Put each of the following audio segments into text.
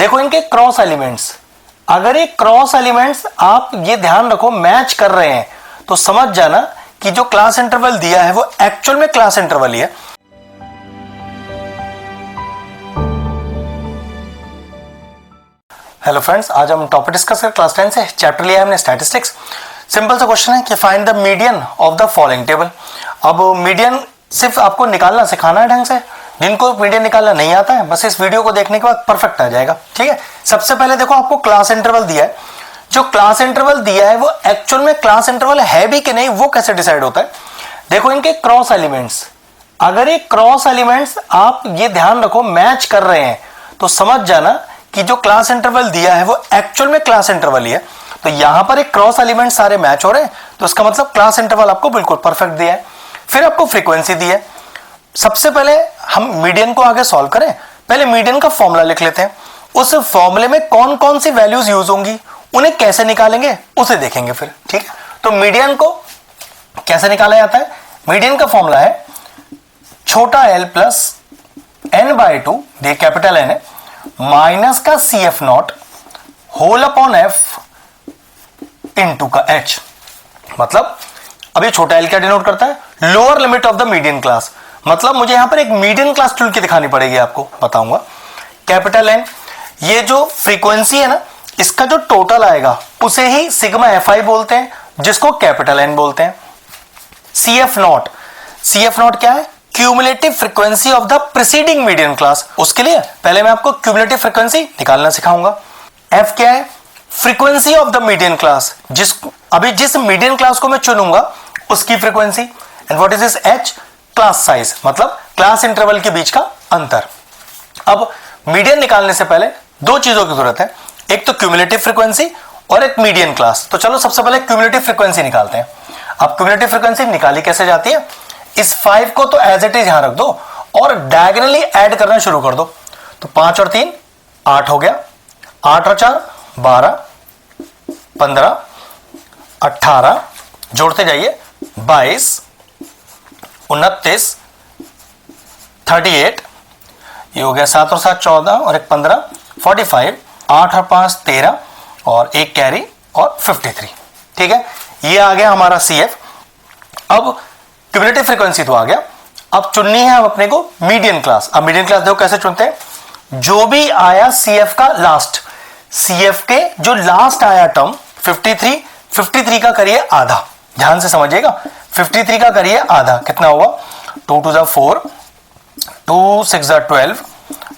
देखो इनके cross elements, अगर ये क्रॉस एलिमेंट्स आप ये ध्यान रखो मैच कर रहे हैं तो समझ जाना कि जो क्लास इंटरवल दिया है वो एक्चुअल में क्लास इंटरवल ही है। हेलो फ्रेंड्स, आज हम टॉपिक डिस्कस कर क्लास 10 से चैप्टर लिया है हमने स्टैटिस्टिक्स। सिंपल सा क्वेश्चन है कि find the median of the following table. अब मीडियन सिर्फ आपको निकालना सिखाना है ढंग से, जिनको मीडियन निकालना नहीं आता है बस इस वीडियो को देखने के बाद परफेक्ट आ जाएगा। ठीक है, सबसे पहले देखो आपको क्लास इंटरवल दिया है, जो क्लास इंटरवल दिया है वो एक्चुअल में क्लास इंटरवल है भी कि नहीं वो कैसे डिसाइड होता है। देखो इनके क्रॉस एलिमेंट्स, अगर ये क्रॉस एलिमेंट्स आप ये ध्यान रखो मैच कर रहे हैं तो समझ जाना कि जो क्लास इंटरवल दिया है वो एक्चुअल में क्लास इंटरवल ही है। तो यहां पर एक क्रॉस एलिमेंट सारे मैच हो रहे हैं तो इसका मतलब क्लास इंटरवल आपको बिल्कुल परफेक्ट दिया है। फिर आपको फ्रीक्वेंसी दी है। सबसे पहले हम मीडियन को आगे सॉल्व करें, पहले मीडियन का फॉर्मूला लिख लेते हैं। उस फॉर्मूले में कौन कौन सी वैल्यूज यूज होंगी, उन्हें कैसे निकालेंगे उसे देखेंगे फिर। ठीक है, तो मीडियन को कैसे निकाला जाता है। मीडियन का फॉर्मूला है छोटा l प्लस n/2, ये कैपिटल N है, माइनस का CF0 whole upon F into का H। मतलब अब ये छोटा l क्या डिनोट करता है, lower limit of the median class. मतलब मुझे यहां पर एक मीडियन क्लास चुन के दिखानी पड़ेगी, आपको बताऊंगा। कैपिटल N, ये जो फ्रीक्वेंसी है ना इसका जो टोटल आएगा उसे ही सिग्मा Fi बोलते हैं, जिसको कैपिटल N बोलते हैं। CF0 क्या है, cumulative frequency of the preceding median class. उसके लिए पहले मैं आपको क्यूमुलेटिव फ्रीक्वेंसी निकालना सिखाऊंगा। F क्या है, frequency of the median class, जिस मीडियन क्लास को मैं चुनूंगा उसकी frequency. And what is this H, class size, मतलब क्लास इंटरवल के बीच का अंतर। अब मीडियन निकालने से पहले दो चीजों की जरूरत है, एक तो क्यूमुलेटिव फ्रीक्वेंसी और एक मीडियन क्लास। तो चलो सबसे पहले क्यूमुलेटिव फ्रीक्वेंसी निकालते हैं। अब क्यूमुलेटिव फ्रीक्वेंसी निकाली कैसे जाती है, इस 5 को तो एज इट इज यहां रख दो और डायगोनली ऐड करना शुरू कर दो। तो 5 और 3 8 हो गया, 8 और 4 12, 15, 18, जोड़ते जाइए 22, 29, 38, ये हो गया 7 और 7 14 और 1 15, 45, 8 और 5 13 और एक कैरी और 53। ठीक है, ये आ गया हमारा CF। अब क्यूमुलेटिव फ्रीक्वेंसी तो आ गया, अब चुननी है हम अपने को मीडियन क्लास। अब मीडियन क्लास देखो कैसे चुनते हैं, जो भी आया CF का लास्ट, CF के जो लास्ट आया टर्म 53 का करिए आधा, ध्यान से समझिएगा। 53 का करिए आधा, कितना हुआ, 2 2 4, 2 6 12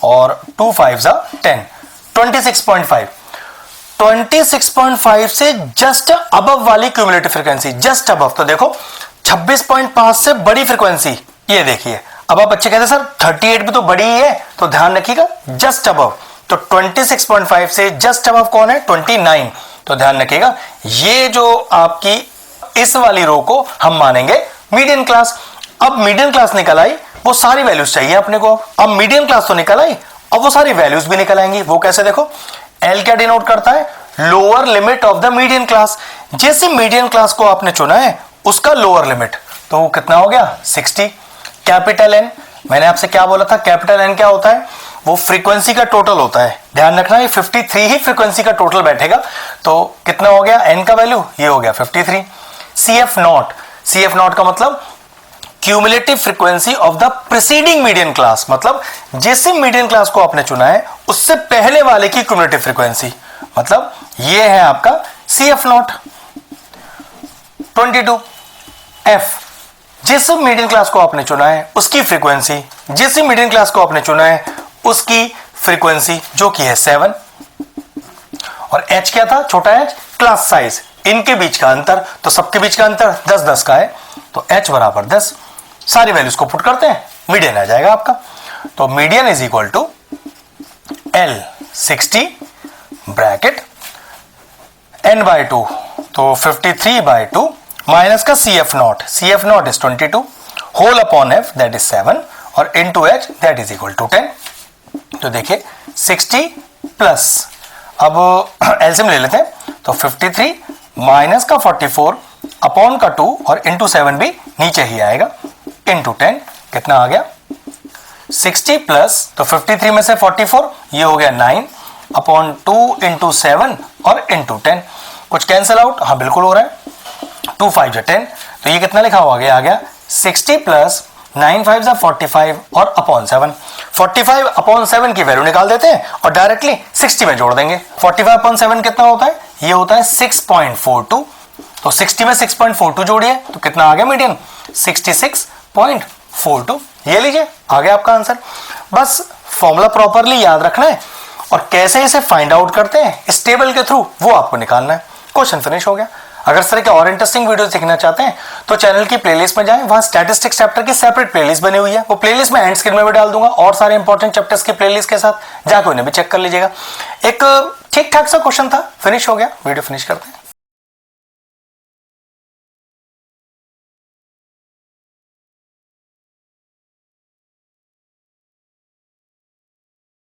और 2 5 10, 26.5। 26.5 से जस्ट अबव वाली क्यूमुलेटिव फ्रीक्वेंसी, जस्ट अबव। तो देखो 26.5 से बड़ी फ्रीक्वेंसी ये देखिए। अब आप बच्चे कहते हैं सर 38 भी तो बड़ी ही है, तो ध्यान रखिएगा जस्ट अबव। तो 26.5 से जस्ट अबव कौन है, 29। तो ध्यान रखिएगा ये जो आपकी इस वाली रो को हम मानेंगे मीडियन क्लास। अब मीडियन क्लास निकल आई, वो सारी वैल्यूज चाहिए अपने को। अब मीडियन क्लास तो निकल आई, अब वो सारी वैल्यूज भी निकल आएंगी। वो कैसे, देखो L क्या डिनोट करता है, lower limit of the median class. जैसे मीडियन क्लास को आपने चुना है उसका लोअर लिमिट, तो कितना हो गया 60। कैपिटल N, मैंने आपसे क्या बोला था, कैपिटल N क्या होता है, वो फ्रीक्वेंसी का टोटल होता है। ध्यान रखना ये 53 ही फ्रीक्वेंसी का टोटल बैठेगा। तो कितना हो गया N का वैल्यू, ये हो गया 53। CF0 का मतलब cumulative frequency of the preceding median class, मतलब जिस मीडियन क्लास को आपने चुना है उससे पहले वाले की क्यूमुलेटिव फ्रीक्वेंसी, मतलब ये है आपका CF0। 22 F, जिस मीडियन क्लास को आपने चुना है उसकी फ्रीक्वेंसी, जिस मीडियन क्लास को आपने चुना है उसकी फ्रीक्वेंसी जो कि है 7। और H क्या था, छोटा h, क्लास साइज, इनके बीच का अंतर। तो सबके बीच का अंतर 10 10 का है, तो H बराबर 10। सारी वैल्यूज को पुट करते हैं, मीडियन आ जाएगा आपका। तो median is equal to L 60 bracket N/2, तो 53/2 माइनस का CF0 is 22 whole upon F that is 7 और into H that is equal to 10। तो देखिए 60 प्लस, अब एलसीएम ले लेते हैं, तो 53 माइनस का 44 अपॉन का 2 और इंटू 7 भी नीचे ही आएगा, इंटू 10 कितना आ गया 60 प्लस, तो 53 में से 44 ये हो गया 9 अपॉन 2 इंटू 7 और इंटू 10। कुछ कैंसिल आउट, हाँ बिल्कुल हो रहा है, 2 5 जा 10, तो ये कितना लिखा हुआ आ गया 60 प्लस 9 5 जा 45 और अपॉन 7। 45 अपॉन 7 की वैल्यू निकाल देते हैं और डायरेक्टली 60 में जोड़ देंगे। 45 अपॉन 7 कितना होता है, ये होता है 6.42, तो 60 में 6.42 जोड़िए तो कितना आ गया मीडियन 66.42। ये लीजिए आ गया आपका आंसर। बस फॉर्मूला प्रॉपरली याद रखना है और कैसे इसे फाइंड आउट करते हैं इस टेबल के थ्रू वो आपको निकालना है। क्वेश्चन फिनिश हो गया। अगर इस तरह के और इंटरेस्टिंग वीडियोस देखना चाहते हैं तो चैनल की प्लेलिस्ट में जाएं, वहां स्टैटिस्टिक्स चैप्टर की सेपरेट प्लेलिस्ट बनी हुई है, वो प्लेलिस्ट मैं एंड स्क्रीन में भी डाल दूंगा और सारे इंपॉर्टेंट चैप्टर्स की प्लेलिस्ट के साथ जाकर उन्हें भी चेक कर लीजिएगा। एक ठीक ठाक सा क्वेश्चन था, फिनिश हो गया, वीडियो फिनिश करते हैं।